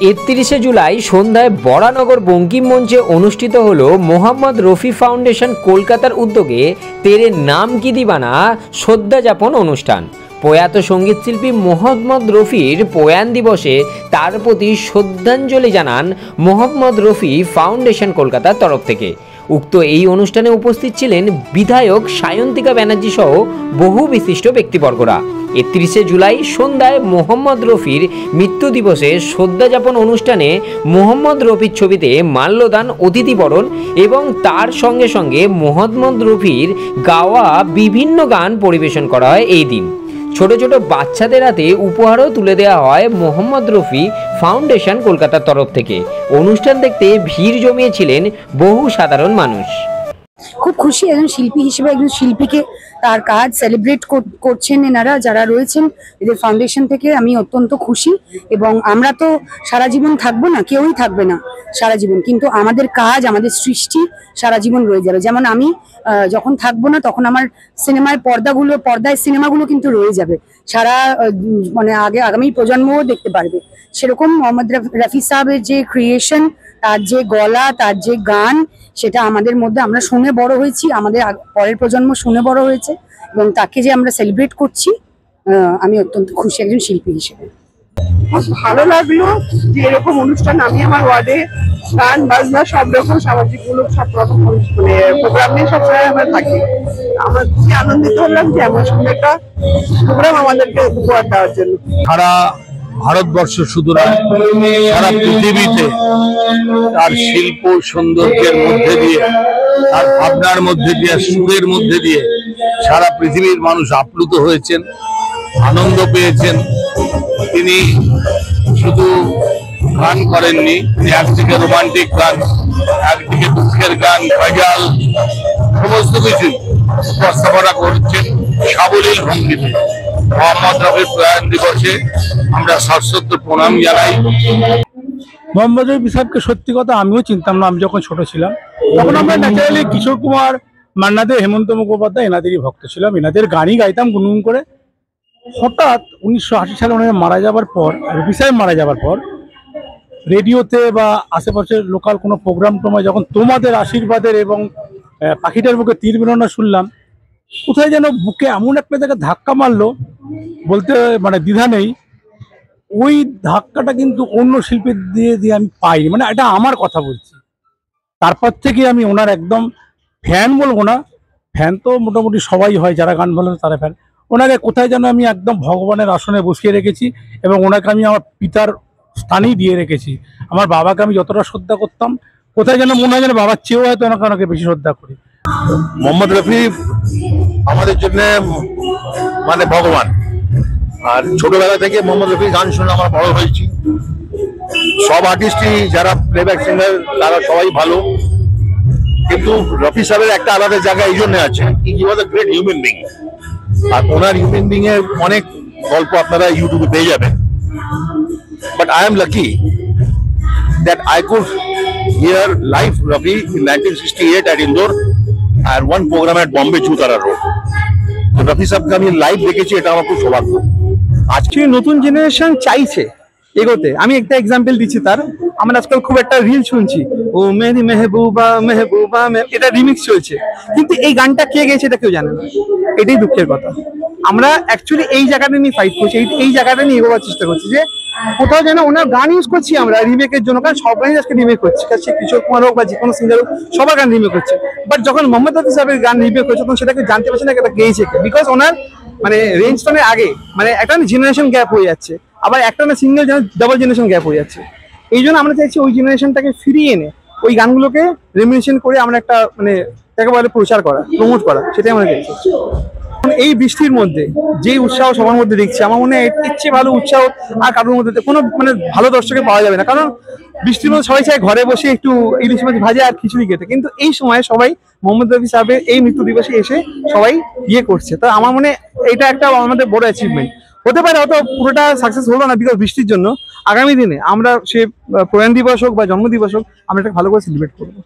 31 জুলাই সন্ধ্যায় বরানগর বঙ্কিম মঞ্চে অনুষ্ঠিত হল মোহাম্মদ রফি ফাউন্ডেশন কলকাতার উদ্যোগে তেরে নাম কি দিবানা শ্রদ্ধা যাপন অনুষ্ঠান। প্রয়াত সঙ্গীতশিল্পী মোহাম্মদ রফির প্রয়াণ দিবসে তার প্রতি শ্রদ্ধাঞ্জলি জানান মোহাম্মদ রফি ফাউন্ডেশন কলকাতার তরফ থেকে। উক্ত এই অনুষ্ঠানে উপস্থিত ছিলেন বিধায়ক সায়ন্তিকা ব্যানার্জি সহ বহু বিশিষ্ট ব্যক্তিবর্গরা। 31 জুলাই সন্ধ্যায় মোহাম্মদ রফির মৃত্যু দিবসে শ্রদ্ধা যাপন অনুষ্ঠানে মোহাম্মদ রফির ছবিতে মাল্যদান, অতিথিবরণ এবং তার সঙ্গে সঙ্গে মোহাম্মদ রফির গাওয়া বিভিন্ন গান পরিবেশন করা হয়। এই দিন ছোট ছোট বাচ্চাদের হাতে উপহারও তুলে দেওয়া হয় মোহাম্মদ রফি ফাউন্ডেশন কলকাতার তরফ থেকে। অনুষ্ঠান দেখতে ভিড় জমিয়েছিলেন বহু সাধারণ মানুষ। খুব খুশি একজন শিল্পী হিসেবে, একজন শিল্পীকে তার কাজ সেলিব্রেট করছেন এনারা যারা রয়েছেন এদের ফাউন্ডেশন থেকে। আমি অত্যন্ত খুশি এবং আমরা তো সারা জীবন থাকবো না, কেউই থাকবে না সারা জীবন, কিন্তু আমাদের কাজ, আমাদের সৃষ্টি সারা জীবন রয়ে যাবে। যেমন আমি যখন থাকবো না তখন আমার পর্দায় সিনেমাগুলো কিন্তু রয়ে যাবে, সারা মানে আগামী প্রজন্মও দেখতে পারবে। সেরকম মোহাম্মদ রফি সাহেবের যে ক্রিয়েশন, তার যে গলা, তার যে গান, সেটা আমাদের মধ্যে আমরা শুনে বড় হয়েছি, আমাদের পরের প্রজন্ম শুনে বড় হয়েছে এবং তাকে যে আমরা সেলিব্রেট করছি, আমি অত্যন্ত খুশি একজন শিল্পী হিসেবে। ভালো লাগলো যে এরকম অনুষ্ঠান আমি আমার ওয়ার্ডে গান বাজনা সব রকম সামাজিক মূলক সব রকম মানে প্রোগ্রাম নিয়ে সবসময় আমরা থাকি। আমরা খুবই আনন্দিত হলাম যে এমন সুন্দর একটা প্রোগ্রাম আমাদেরকে উপহার দেওয়ার জন্য। সারা ভারতবর্ষ শুধু নয়, সারা পৃথিবীতে তার শিল্প সৌন্দর্যের মধ্যে দিয়ে, তার ভাবনার মধ্যে দিয়ে, সুরের মধ্যে দিয়ে সারা পৃথিবীর মানুষ আপ্লুত হয়েছেন, আনন্দ পেয়েছেন। তিনি শুধু গান করেননি, তিনি একদিকে রোমান্টিক গান, একদিকে দুঃখের গান, গজল, সমস্ত কিছু উপস্থাপনা করছেন সাবলীল ভঙ্গিতে। মোহাম্মদ রফির প্রয়াণ দিবসে আমরা সশ্রদ্ধ প্রণাম জানাই। মোহাম্মদ রফি সাহেবকে সত্যি কথা আমিও চিনতাম না। আমি যখন ছোট ছিলাম তখন আমরা ন্যাচারালি কিশোর কুমার, মান্না দে, হেমন্ত মুখোপাধ্যায় এনাদেরই ভক্ত ছিলাম, এনাদের গানই গাইতাম গুনগুন করে। হঠাৎ 1980 সালে ওনারা মারা যাবার পর, রফি সাহেব মারা যাবার পর, রেডিওতে বা আশেপাশের লোকাল কোনো প্রোগ্রাম টোমায় যখন তোমাদের আশীর্বাদের এবং পাখিটার বুকে তীর বেরোনা শুনলাম, কোথায় যেন বুকে এমন একটা জায়গায় ধাক্কা মারলো, বলতে মানে দ্বিধা নেই। ওই ধাক্কাটা কিন্তু অন্য শিল্পীর দিয়ে আমি পাইনি, মানে এটা আমার কথা বলছি। তারপর থেকে আমি ওনার একদম ফ্যান বলবো না, ফ্যান তো মোটামুটি সবাই হয়, যারা গান ভালো তারা ফ্যান। ওনাকে কোথায় যেন আমি একদম ভগবানের আসনে বসিয়ে রেখেছি এবং ওনাকে আমি আমার পিতার স্থানেই দিয়ে রেখেছি। আমার বাবাকে আমি যতটা শ্রদ্ধা করতাম, কোথায় যেন মনে হয় যেন বাবার চেয়েও হয়তো ওনাকে বেশি শ্রদ্ধা করি। মোহাম্মদ রফি আমাদের জন্য মানে ভগবান। আর ছোটবেলা থেকে মোহাম্মদ রফি গান শুনে আমরা বড় হয়েছি। সব আর্টিস্টই যারা প্লেব্যাক সিঙ্গার তারা সবাই ভালো, কিন্তু রফি সাহেবের একটা আলাদা জায়গা এই জন্য আছে, he was a great human being. আর ওনার হিউম্যান বিং এর অনেক গল্প আপনারা ইউটিউবে পেয়ে যাবেন। But I am lucky that I could hear live Rafi in 1968 at Indore and one program at Bombay Chutara Road. Rafi সাহেবকে আমি লাইভ দেখেছি, এটা আমার খুব সৌভাগ্য। আজকে নতুন জেনারেশন চাইছে এগোতে। আমি একটা এক্সাম্পল দিচ্ছি তার। আমরা আজকাল খুব একটা রিল শুনছি, ও মেরি মেহবুবা মেহবুবা, এটা রিমিক্স চলছে, কিন্তু এই গানটা কে গেয়েছে এটা কেউ জানে না। এটাই দুঃখের কথা। আমরা অ্যাকচুয়ালি এই জায়গাটা নিয়ে ফাইট করছি, এই জায়গাটা নিয়ে এগোবার চেষ্টা করছি যে কোথাও যেন ওনার গান ইউজ করছি আমরা রিমেকের জন্য, কারণ সবাই আজকে রিমেক করছে, সে কিশোর কুমার হোক বা যে কোনো সিঙ্গার হোক, সবার গান রিমেক করছে। বাট যখন মোহাম্মদ রফি সাহেবের গান রিমেক করছে তখন সেটাকে জানতে পারছে না এটা গেয়েছে কে, বিকজ ওনার মানে রেঞ্জ টোনের আগে মানে একটা জেনারেশন গ্যাপ হয়ে যাচ্ছে, আবার একটা না সিঙ্গেল ডাবল জেনারেশন গ্যাপ হয়ে যাচ্ছে। এই জন্য আমরা চাইছি ওই জেনারেশনটাকে ফিরিয়ে এনে ওই গানগুলোকে রেমিনেশন করে আমরা একটা মানে একেবারে প্রচার করা, প্রমোট করা, সেটাই আমরা চাইছি। এই বৃষ্টির মধ্যে যে উৎসাহ সবার মধ্যে দেখছি, আমার মনে হয় এর চেয়ে ভালো উৎসাহ আর কারোর মধ্যে কোনো মানে ভালো দর্শকে পাওয়া যাবে না। কারণ বৃষ্টির মধ্যে সবাই চায় ঘরে বসে একটু ইলিশ মাছ ভাজা আর খিচুড়ি খেতে, কিন্তু এই সময় সবাই মোহাম্মদ রফি সাহেবের এই মৃত্যু দিবসে এসে সবাই করছে। তো আমার মনে এটা একটা আমাদের বড় অ্যাচিভমেন্ট হতে পারে। হয়তো পুরোটা সাকসেস হলো না বিকজ বৃষ্টির জন্য। আগামী দিনে আমরা সে প্রয়াণ দিবস হোক বা জন্ম দিবস হোক, আমরা এটা ভালো করে সেলিব্রেট করবো।